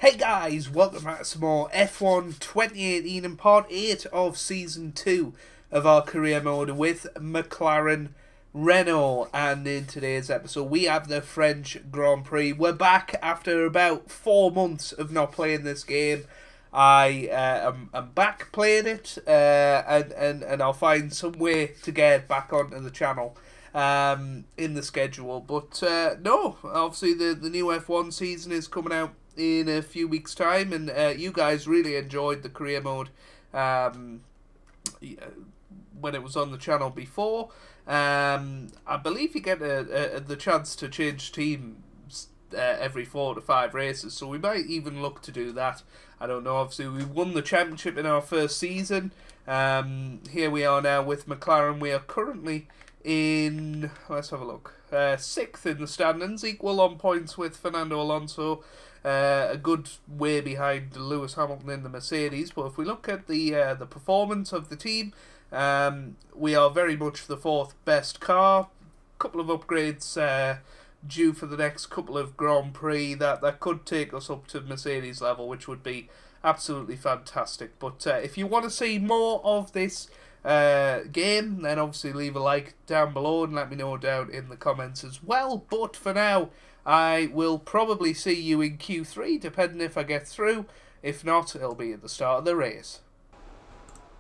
Hey guys, welcome back to some more F1 2018 and part 8 of Season 2 of our career mode with McLaren Renault. And in today's episode we have the French Grand Prix. We're back after about 4 months of not playing this game. I'm back playing it and I'll find some way to get back onto the channel in the schedule. But no, obviously the new F1 season is coming out in a few weeks' time, and you guys really enjoyed the career mode when it was on the channel before. I believe you get the chance to change teams every 4 to 5 races, so we might even look to do that. I don't know. Obviously, we won the championship in our first season. Here we are now with McLaren. We are currently in, let's have a look, 6th in the standings, equal on points with Fernando Alonso. A good way behind Lewis Hamilton in the Mercedes. But if we look at the performance of the team, we are very much the 4th best car. A couple of upgrades due for the next couple of Grand Prix that could take us up to Mercedes level, which would be absolutely fantastic. But if you want to see more of this game, then obviously leave a like down below and let me know down in the comments as well. But for now, I will probably see you in Q3, depending if I get through. If not, it'll be at the start of the race.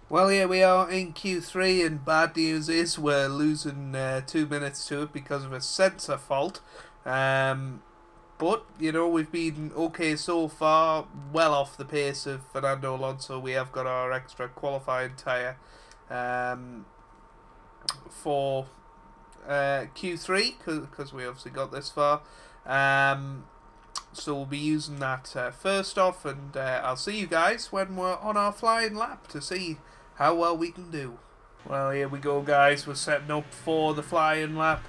Well, here we are in Q3, and bad news is we're losing 2 minutes to it because of a sensor fault. But, you know, we've been okay so far, well off the pace of Fernando Alonso. We have got our extra qualifying tyre for Q3, because we obviously got this far. So we'll be using that first off, and I'll see you guys when we're on our flying lap to see how well we can do. Well, here we go, guys. We're setting up for the flying lap.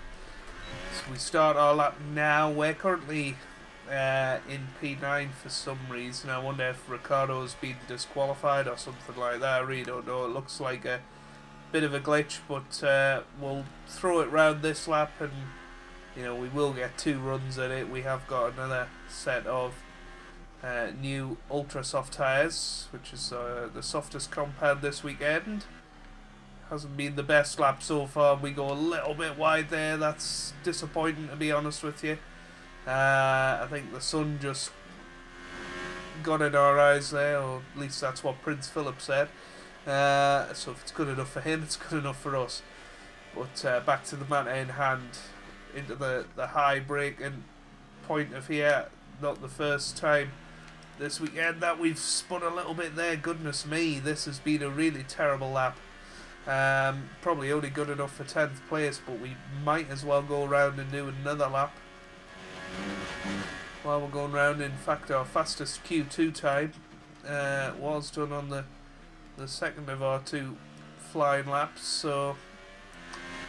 So we start our lap now. We're currently in P9 for some reason. I wonder if Ricciardo's been disqualified or something like that. I really don't know. It looks like a bit of a glitch, but we'll throw it round this lap, and you know, we will get 2 runs at it. We have got another set of new ultra soft tyres, which is the softest compound this weekend. Hasn't been the best lap so far. We go a little bit wide there. That's disappointing, to be honest with you. I think the sun just got in our eyes there, or at least that's what Prince Philip said. So if it's good enough for him, it's good enough for us. But back to the matter in hand, into the high braking point of here. Not the first time this weekend that we've spun a little bit there. Goodness me, this has been a really terrible lap. Probably only good enough for 10th place, but we might as well go around and do another lap while we're going round. In fact, our fastest Q2 time was done on the second of our 2 flying laps, so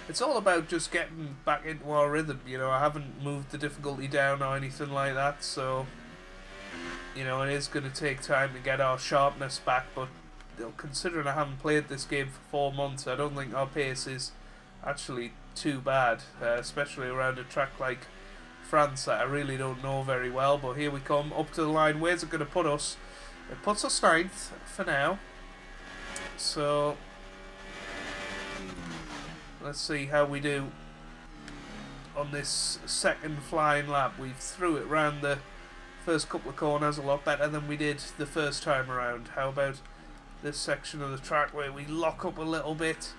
it's all about just getting back into our rhythm. You know, I haven't moved the difficulty down or anything like that, so you know, it is going to take time to get our sharpness back. But you know, considering I haven't played this game for 4 months, I don't think our pace is actually too bad, especially around a track like France that I really don't know very well. But here we come up to the line. Where's it going to put us? It puts us 9th for now, so let's see how we do on this second flying lap. We threw it round the first couple of corners a lot better than we did the first time around. How about this section of the track where we lock up a little bit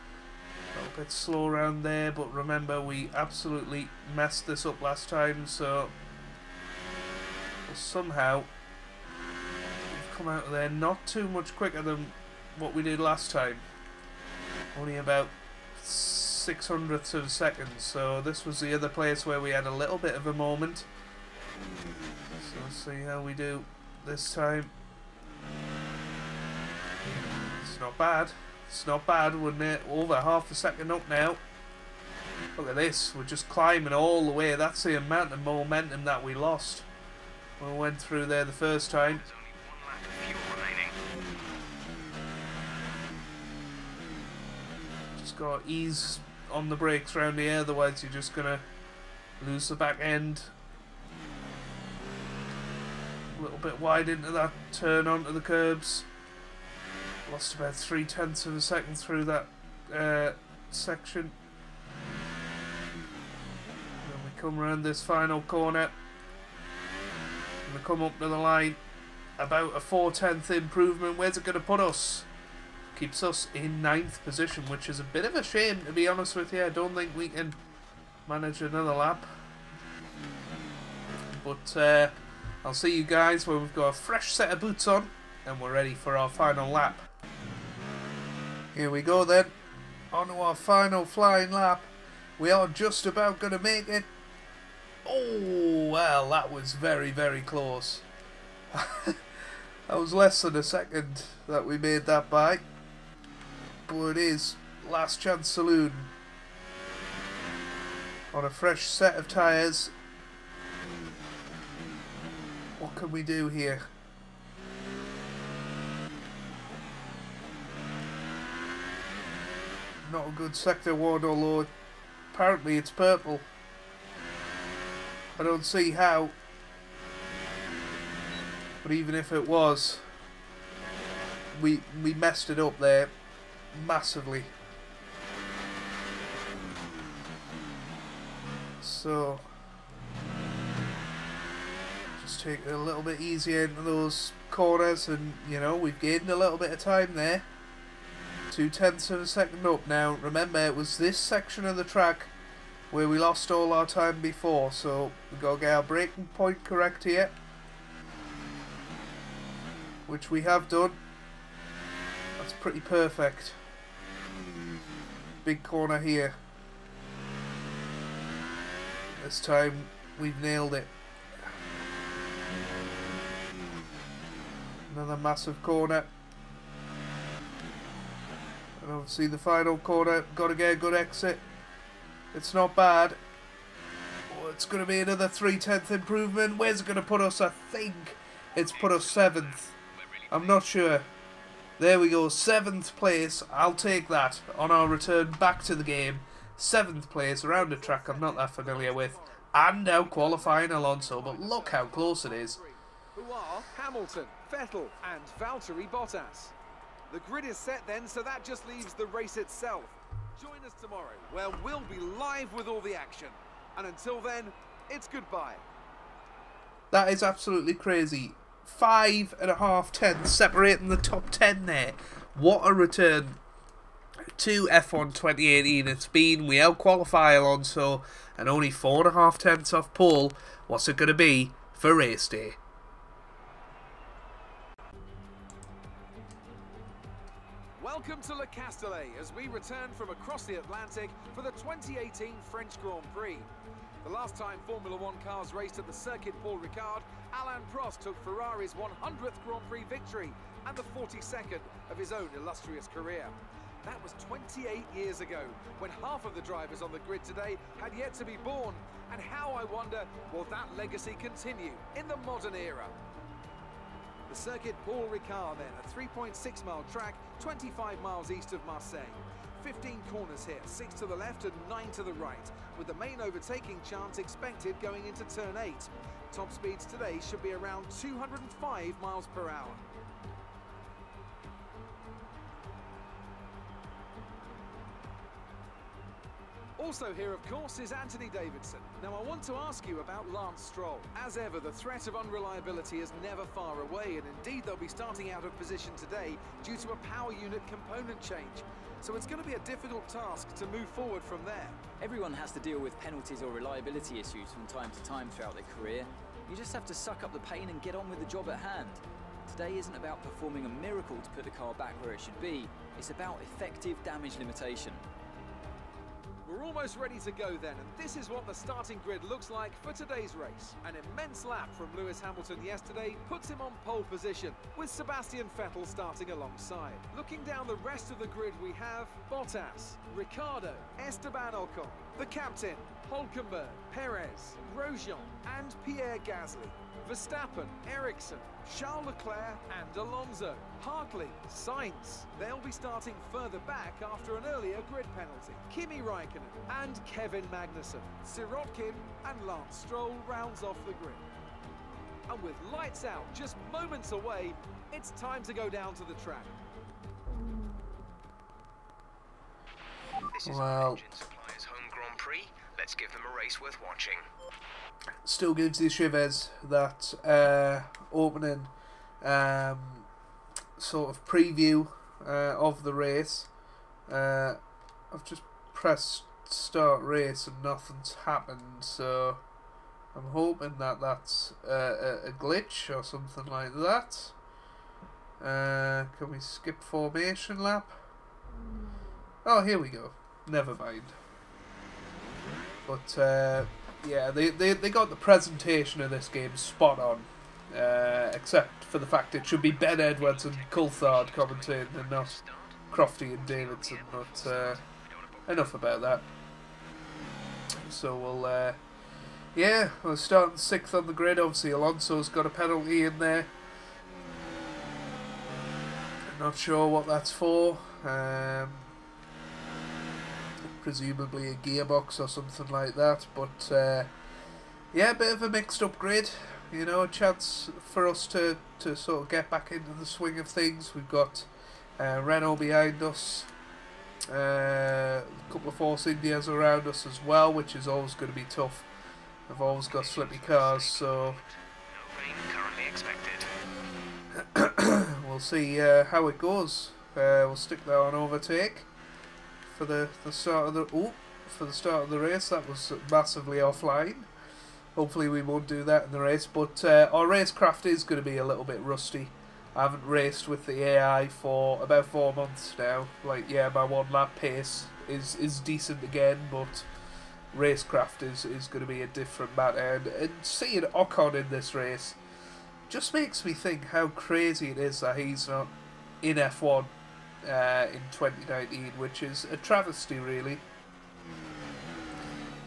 slow around there, but remember we absolutely messed this up last time, so somehow we've come out of there not too much quicker than what we did last time. Only about 600ths of a second, so this was the other place where we had a little bit of a moment. So let's see how we do this time. It's not bad. It's not bad. We're over half a second up now. Look at this. We're just climbing all the way. That's the amount of momentum that we lost when we went through there the first time. Just got to ease on the brakes around here, otherwise you're just going to lose the back end A little bit wide into that turn onto the curbs. Lost about 0.3 of a second through that section. Then we come around this final corner. And we come up to the line. About a 0.4 improvement. Where's it going to put us? Keeps us in 9th position, which is a bit of a shame, to be honest with you. I don't think we can manage another lap. But I'll see you guys when we've got a fresh set of boots on and we're ready for our final lap. Here we go then, on to our final flying lap. We are just about going to make it. Oh, well, that was very, very close. That was less than a second that we made that by. But it is last chance saloon. On a fresh set of tyres. What can we do here? Not a good sector award, although apparently it's purple. I don't see how. But even if it was, we messed it up there massively. So just take it a little bit easier into those corners, and you know, we've gained a little bit of time there. 0.2 of a second up now. Remember, it was this section of the track where we lost all our time before, so we've got to get our braking point correct here, which we have done. That's pretty perfect. Big corner here. This time we've nailed it. Another massive corner. And obviously the final corner, got to get a good exit. It's not bad. Oh, it's going to be another 0.3 improvement. Where's it going to put us? I think it's put us 7th. I'm not sure. There we go, 7th place. I'll take that on our return back to the game. 7th place around a track I'm not that familiar with. And out qualifying Alonso, but look how close it is. Who are Hamilton, Vettel and Valtteri Bottas. The grid is set then, so that just leaves the race itself. Join us tomorrow, where we'll be live with all the action. And until then, it's goodbye. That is absolutely crazy. 5.5 tenths separating the top 10 there. What a return to F1 2018 it's been. We out-qualify Alonso and only 4.5 tenths off pole. What's it going to be for race day? Welcome to Le Castellet as we return from across the Atlantic for the 2018 French Grand Prix. The last time Formula One cars raced at the Circuit Paul Ricard, Alain Prost took Ferrari's 100th Grand Prix victory and the 42nd of his own illustrious career. That was 28 years ago, when half of the drivers on the grid today had yet to be born. And how, I wonder, will that legacy continue in the modern era? The Circuit Paul Ricard then, a 3.6 mile track, 25 miles east of Marseille. 15 corners here, 6 to the left and 9 to the right, with the main overtaking chance expected going into turn 8. Top speeds today should be around 205 miles per hour. Also here, of course, is Anthony Davidson. Now, I want to ask you about Lance Stroll. As ever, the threat of unreliability is never far away, and indeed they'll be starting out of position today due to a power unit component change. So it's going to be a difficult task to move forward from there. Everyone has to deal with penalties or reliability issues from time to time throughout their career. You just have to suck up the pain and get on with the job at hand. Today isn't about performing a miracle to put the car back where it should be. It's about effective damage limitation. We're almost ready to go then, and this is what the starting grid looks like for today's race. An immense lap from Lewis Hamilton yesterday puts him on pole position, with Sebastian Vettel starting alongside. Looking down the rest of the grid, we have Bottas, Ricciardo, Esteban Ocon, the captain, Hülkenberg, Perez, Grosjean and Pierre Gasly, Verstappen, Ericsson, Charles Leclerc and Alonso, Hartley, Sainz. They'll be starting further back after an earlier grid penalty. Kimi Raikkonen and Kevin Magnussen. Sirotkin and Lance Stroll rounds off the grid. And with lights out just moments away, it's time to go down to the track. This is Well, Engine Suppliers Home Grand Prix. Let's give them a race worth watching. still gives you shivers, that opening sort of preview of the race. I've just pressed start race and nothing's happened, so I'm hoping that that's a glitch or something like that. Can we skip formation lap? Oh, here we go. Never mind. But yeah, they got the presentation of this game spot on, except for the fact it should be Ben Edwards and Coulthard commentating and not Crofty and Davidson. But enough about that. So we'll yeah, we're starting 6th on the grid. Obviously Alonso's got a penalty in there. Not sure what that's for. Presumably a gearbox or something like that. But yeah, a bit of a mixed up grid. You know, a chance for us to sort of get back into the swing of things. We've got Renault behind us. A couple of Force Indias around us as well, which is always going to be tough. I've always got slippy cars, so No rain currently expected. we'll see how it goes. We'll stick that on overtake for the start of the start of the race. That was massively offline. Hopefully we won't do that in the race, but our racecraft is going to be a little bit rusty. I haven't raced with the AI for about 4 months now. Like, yeah, my one lap pace is decent again, but racecraft is going to be a different matter. And seeing Ocon in this race just makes me think how crazy it is that he's not in F1 in 2019, which is a travesty, really.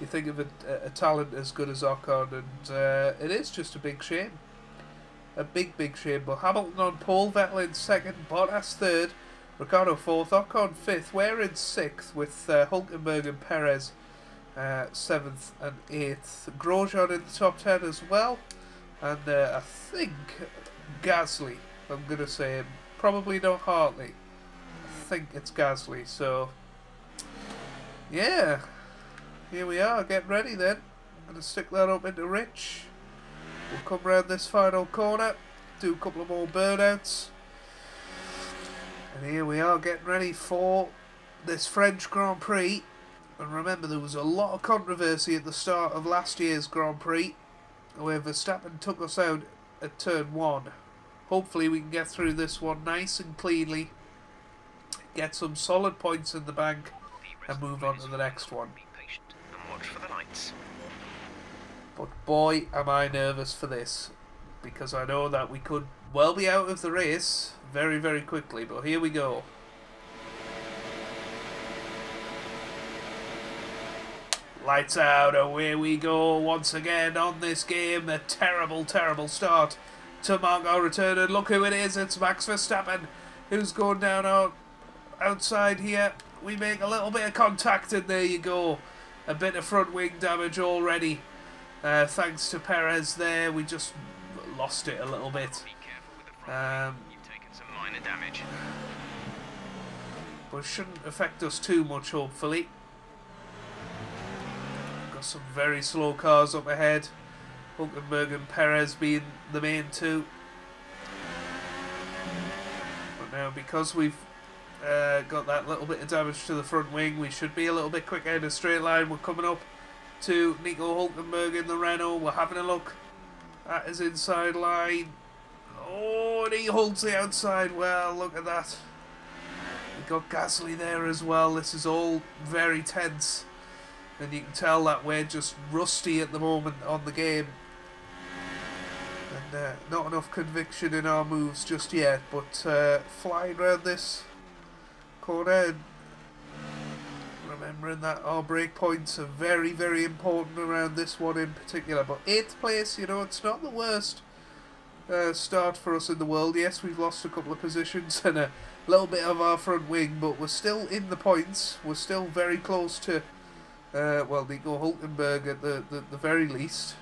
You think of a talent as good as Ocon, and it is just a big shame. A big shame. But Hamilton on pole, Vettel in 2nd, Bottas 3rd, Ricciardo 4th, Ocon 5th. We're in 6th with Hülkenberg and Perez 7th and 8th. Grosjean in the top 10 as well. And I think Gasly, I'm going to say, probably not Hartley. I think it's Gasly, so yeah, here we are, get ready then. I'm going to stick that up into Rich. We'll come round this final corner, do a couple of more burnouts, and here we are getting ready for this French Grand Prix. And remember, there was a lot of controversy at the start of last year's Grand Prix where Verstappen took us out at turn 1. Hopefully we can get through this one nice and cleanly, get some solid points in the bank, and move on to the next one. Be patient and watch for the lights. But boy, am I nervous for this, because I know that we could well be out of the race very, very quickly. But here we go. Lights out, away we go once again on this game. A terrible, terrible start to mark our return, and look who it is. It's Max Verstappen who's going down outside here. We make a little bit of contact, and there you go. A bit of front wing damage already. Thanks to Perez there, we just lost it a little bit. Be careful with the front. You've taken some minor damage. But it shouldn't affect us too much, hopefully. Got some very slow cars up ahead. Hülkenberg and Perez being the main two. But now, because we've got that little bit of damage to the front wing, we should be a little bit quicker in a straight line. We're coming up to Nico Hülkenberg in the Renault. We're having a look at his inside line. Oh, and he holds the outside. Well, look at that. We've got Gasly there as well. This is all very tense, and you can tell that we're just rusty at the moment on the game, and not enough conviction in our moves just yet. But flying around this corner, and remembering that our break points are very, very important around this one in particular. But 8th place, you know, it's not the worst start for us in the world. Yes, we've lost a couple of positions and a little bit of our front wing, but we're still in the points. We're still very close to well, Nico Hülkenberg at the very least.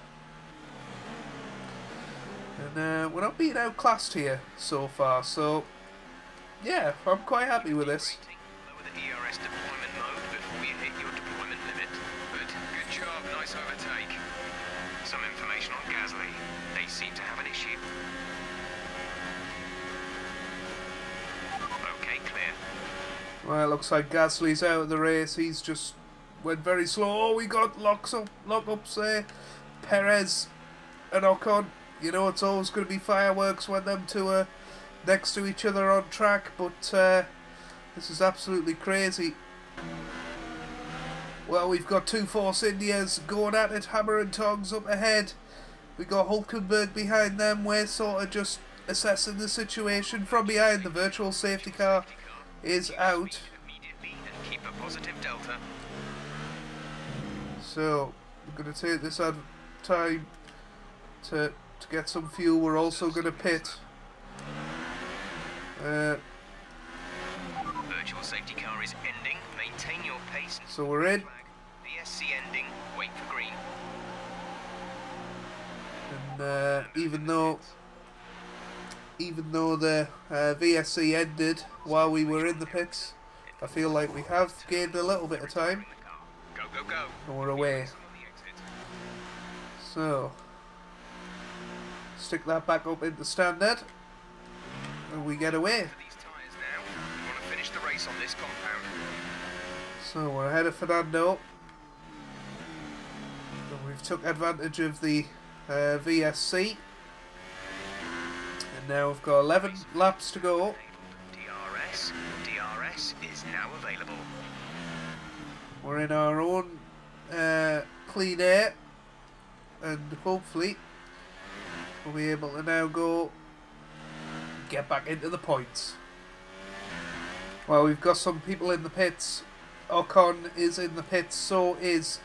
And we're not being outclassed here so far, so yeah, I'm quite happy with this. Lower the ERS deployment mode before you hit your deployment limit. But good job, nice overtake. Some information on Gasly. They seem to have an issue. Okay, clear. Well, it looks like Gasly's out of the race. He's just went very slow. Oh, we got lockups there. Perez and Ocon. You know, it's always going to be fireworks when them two are next to each other on track, but this is absolutely crazy. Well, we've got two Force Indias going at it, hammer and tongs up ahead. We got Hulkenberg behind them. We're sort of just assessing the situation from behind. The virtual safety car is out. Immediately and keep a positive delta. So, we're going to take this time to get some fuel. We're also going to pit. Virtual safety car is ending. Maintain your pace. So we're in. VSC ending. Wait for green. And even though the VSC ended while we were in the pits, I feel like we have gained a little bit of time. Go, go, go. And we're away. So, stick that back up into standard, and we get away. These tyres now. We want to finish the race on this compound. So we're ahead of Fernando. And we've took advantage of the VSC. And now we've got 11 laps to go. DRS is now available. We're in our own clean air. And hopefully we'll be able to now get back into the points. Well, we've got some people in the pits. Ocon is in the pits, so is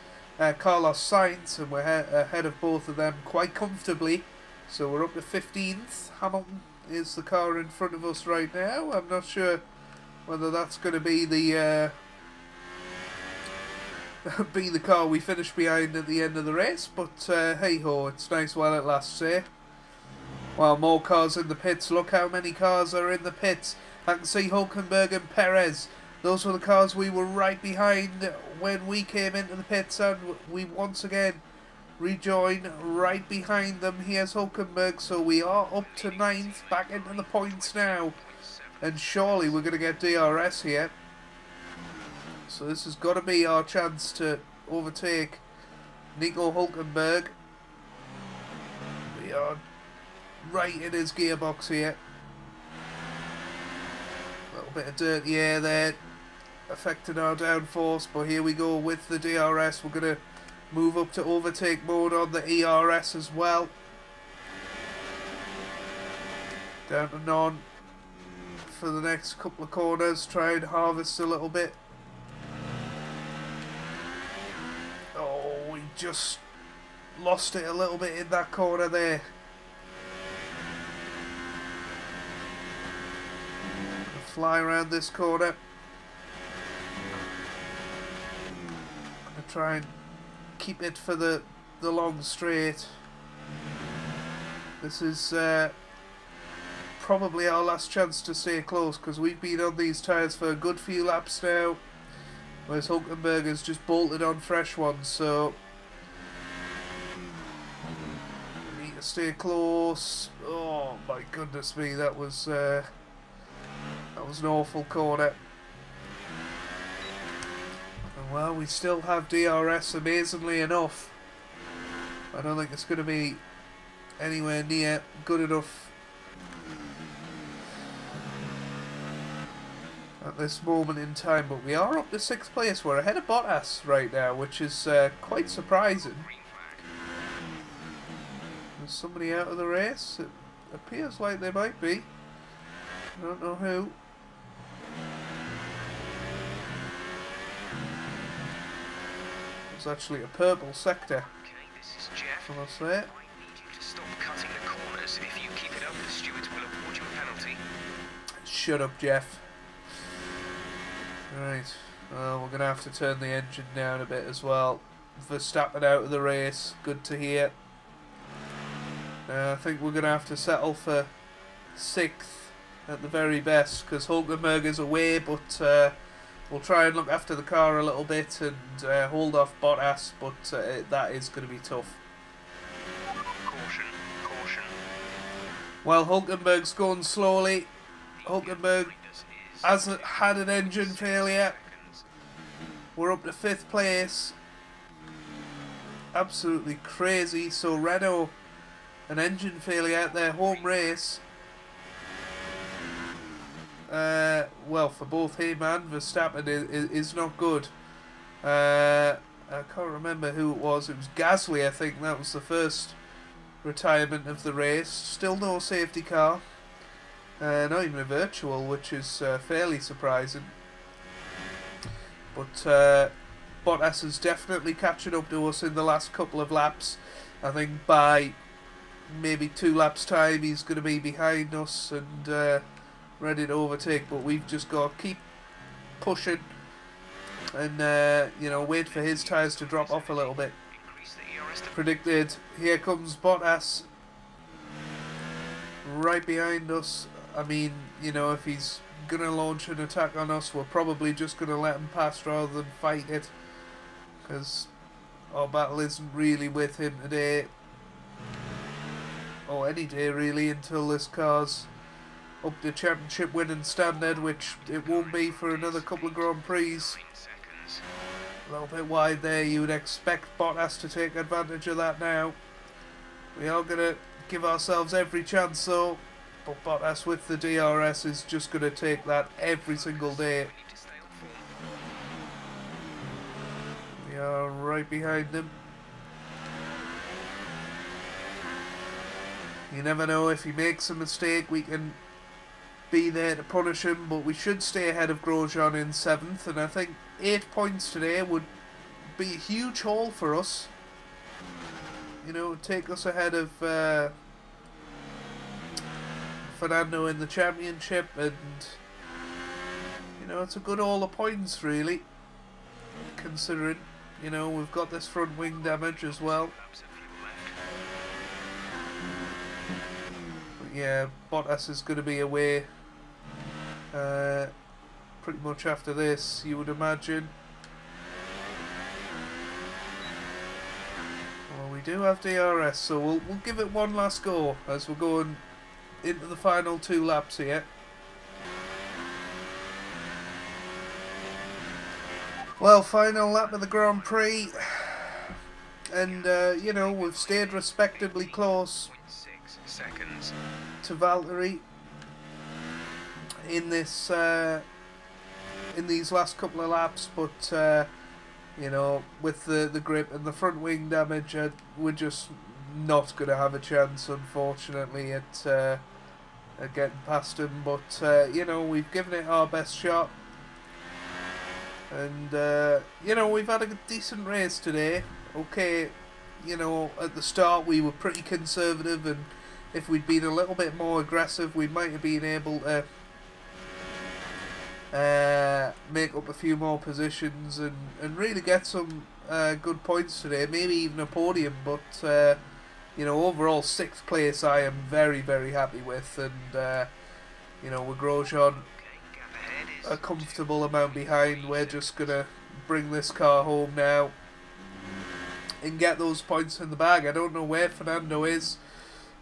Carlos Sainz, and we're ahead of both of them quite comfortably. So we're up to 15th. Hamilton is the car in front of us right now. I'm not sure whether that's going to be the car we finish behind at the end of the race, but hey ho, it's nice while it lasts, eh? Well, more cars in the pits. Look how many cars are in the pits. I can see Hulkenberg and Perez. Those were the cars we were right behind when we came into the pits, and we once again rejoin right behind them. Here's Hulkenberg, so we are up to 9th, back into the points now, and surely we're going to get DRS here. So this has got to be our chance to overtake Nico Hulkenberg. We are right in his gearbox here. A little bit of dirty air there affecting our downforce, but here we go with the DRS. We're going to move up to overtake mode on the ERS as well. Down to none for the next couple of corners. Try and harvest a little bit. Oh, we just lost it a little bit in that corner there. Fly around this corner. I'm going to try and keep it for the long straight. This is probably our last chance to stay close, because we've been on these tyres for a good few laps now, whereas Hulkenberg has just bolted on fresh ones, so we need to stay close. Oh my goodness me, that was an awful corner. And well, we still have DRS, amazingly enough. I don't think it's going to be anywhere near good enough at this moment in time, but we are up to 6th place. We're ahead of Bottas right now, which is quite surprising. There's somebody out of the race. It appears like there might be. I don't know who. It's actually a purple sector. Okay, this is Jeff. From us there. I need you to stop cutting the corners. If you keep it up, the stewards will award you a penalty. Shut up, Jeff. Right. Well, we're going to have to turn the engine down a bit as well. Verstappen out of the race. Good to hear. I think we're going to have to settle for 6th at the very best, because Hulkenberg is away, but we'll try and look after the car a little bit and hold off Bottas, but that is going to be tough. Caution, caution. Well, Hulkenberg's going slowly. Hulkenberg hasn't had an engine failure. We're up to 5th place. Absolutely crazy. So Renault, an engine failure at their home race. Well, for both him and Verstappen is not good. I can't remember who it was. It was Gasly, I think. That was the first retirement of the race. Still no safety car. Not even a virtual, which is fairly surprising. But Bottas is definitely catching up to us in the last couple of laps. I think by maybe 2 laps time he's going to be behind us and ready to overtake, but we've just got to keep pushing and you know, wait for his tyres to drop off a little bit. Predicted. Here comes Bottas right behind us. I mean, you know, if he's going to launch an attack on us, we're probably just going to let him pass rather than fight it, because our battle isn't really with him today, or any day really, until this car's up to championship winning standard, which it won't be for another couple of Grand Prix. A little bit wide there. You would expect Bottas to take advantage of that now. We are going to give ourselves every chance though, but Bottas with the DRS is just going to take that every single day. We are right behind him. You never know, if he makes a mistake we can be there to punish him, but we should stay ahead of Grosjean in 7th, and I think 8 points today would be a huge haul for us. You know, take us ahead of Fernando in the championship, and you know, it's a good haul of points really, considering, you know, we've got this front wing damage as well. But yeah, Bottas is going to be away pretty much after this, you would imagine. Well, we do have DRS, so we'll give it one last go as we're going into the final 2 laps here. Well, final lap of the Grand Prix, and you know, we've stayed respectably close to Valtteri in this in these last couple of laps, but you know, with the grip and the front wing damage, we're just not going to have a chance, unfortunately, at getting past him. But you know, we've given it our best shot, and you know, we've had a decent race today. Okay, you know, at the start we were pretty conservative, and if we'd been a little bit more aggressive, we might have been able to make up a few more positions and really get some good points today, maybe even a podium. But you know, overall 6th place I am very, very happy with, and you know, with Grosjean a comfortable amount behind, we're just gonna bring this car home now and get those points in the bag. I don't know where Fernando is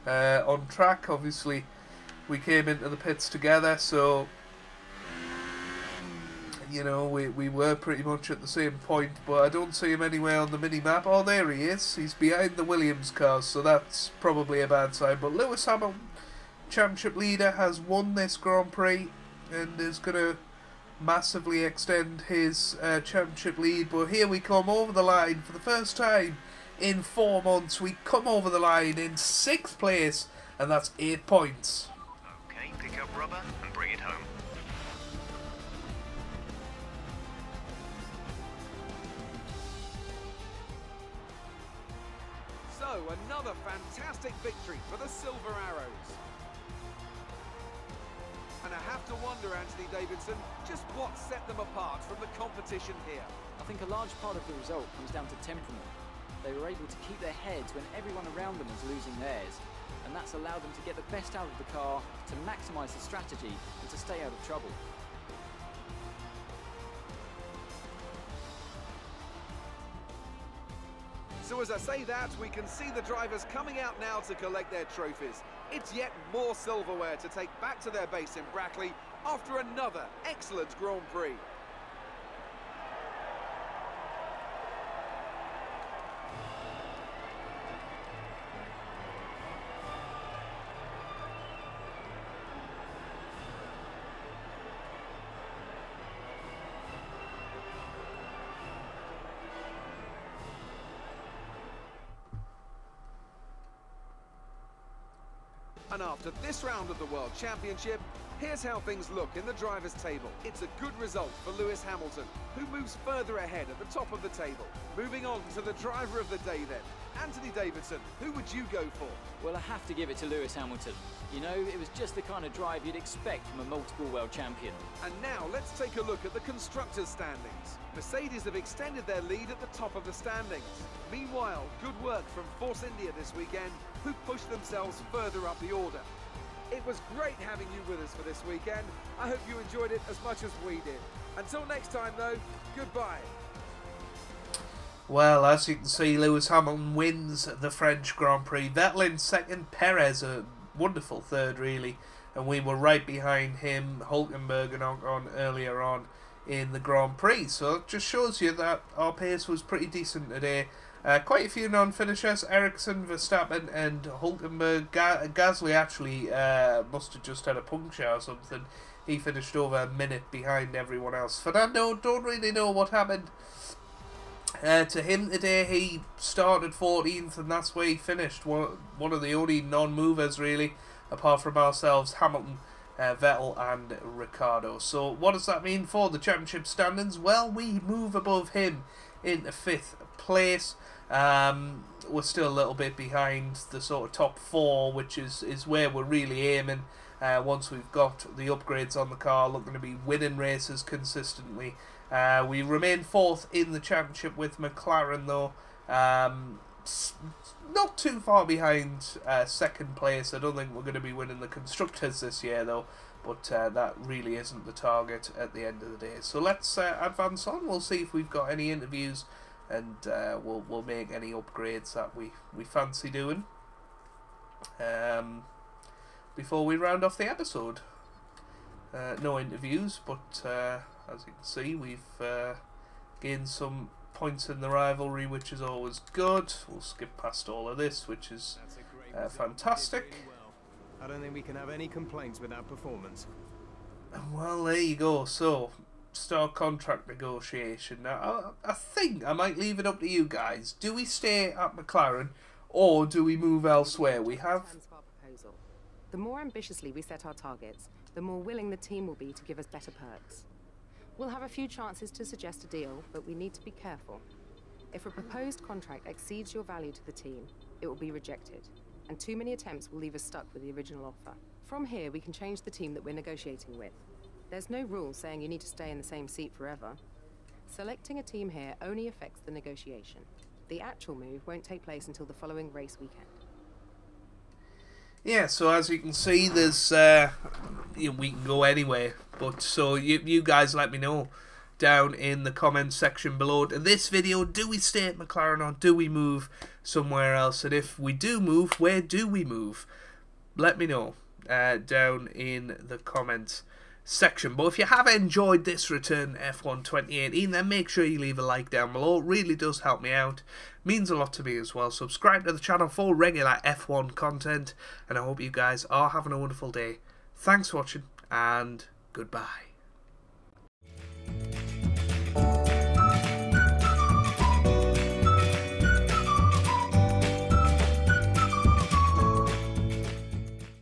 on track. Obviously we came into the pits together, so you know, we were pretty much at the same point, but I don't see him anywhere on the mini-map. Oh, there he is. He's behind the Williams cars, so that's probably a bad sign. But Lewis Hamilton, championship leader, has won this Grand Prix and is going to massively extend his championship lead. But here we come over the line for the first time in 4 months. We come over the line in 6th place, and that's 8 points. Okay, pick up rubber and bring it home. So, another fantastic victory for the Silver Arrows. And I have to wonder, Anthony Davidson, just what set them apart from the competition here. I think a large part of the result comes down to temperament. They were able to keep their heads when everyone around them was losing theirs. and that's allowed them to get the best out of the car, to maximise the strategy, and to stay out of trouble. So as I say that, we can see the drivers coming out now to collect their trophies. It's yet more silverware to take back to their base in Brackley after another excellent Grand Prix. And after this round of the World Championship, here's how things look in the drivers' table. It's a good result for Lewis Hamilton, who moves further ahead at the top of the table. Moving on to the driver of the day then, Anthony Davidson. Who would you go for? Well, I have to give it to Lewis Hamilton. You know, it was just the kind of drive you'd expect from a multiple world champion. And now let's take a look at the constructors' standings. Mercedes have extended their lead at the top of the standings. Meanwhile, good work from Force India this weekend, who pushed themselves further up the order. It was great having you with us for this weekend. I hope you enjoyed it as much as we did. Until next time though, goodbye. Well, as you can see, Lewis Hamilton wins the French Grand Prix. Vettel in second, Perez a wonderful third really, and we were right behind him, Hulkenberg and Ocon earlier on in the Grand Prix. So it just shows you that our pace was pretty decent today. Quite a few non-finishers, Ericsson, Verstappen and Hulkenberg. Gasly actually must have just had a puncture or something. He finished over a minute behind everyone else. Fernando, don't really know what happened to him today. He started 14th and that's where he finished. One of the only non-movers really, apart from ourselves, Hamilton, Vettel and Ricciardo. So what does that mean for the championship standings? Well, we move above him into 5th place. We're still a little bit behind the sort of top 4, which is where we're really aiming. Once we've got the upgrades on the car, looking to be winning races consistently. We remain 4th in the championship with McLaren though. Not too far behind 2nd place. I don't think we're going to be winning the constructors this year though, but that really isn't the target at the end of the day. So let's advance on. We'll see if we've got any interviews, and we'll make any upgrades that we fancy doing before we round off the episode. No interviews, but as you can see, we've gained some points in the rivalry, which is always good. We'll skip past all of this, which is fantastic. I don't think we can have any complaints with our performance. Well, there you go. So, start contract negotiation. Now, I think I might leave it up to you guys. Do we stay at McLaren, or do we move elsewhere? We have... The more ambitiously we set our targets, the more willing the team will be to give us better perks. We'll have a few chances to suggest a deal, but we need to be careful. If a proposed contract exceeds your value to the team, it will be rejected, and too many attempts will leave us stuck with the original offer. From here, we can change the team that we're negotiating with. There's no rule saying you need to stay in the same seat forever. Selecting a team here only affects the negotiation. The actual move won't take place until the following race weekend. Yeah, so as you can see, there's we can go anywhere. But so you guys let me know down in the comments section below to this video. Do we stay at McLaren or do we move somewhere else? And if we do move, where do we move? Let me know down in the comments section. But if you have enjoyed this return to F1 2018, then make sure you leave a like down below. It really does help me out. Means a lot to me as well. Subscribe to the channel for regular F1 content, and I hope you guys are having a wonderful day. Thanks for watching, and goodbye.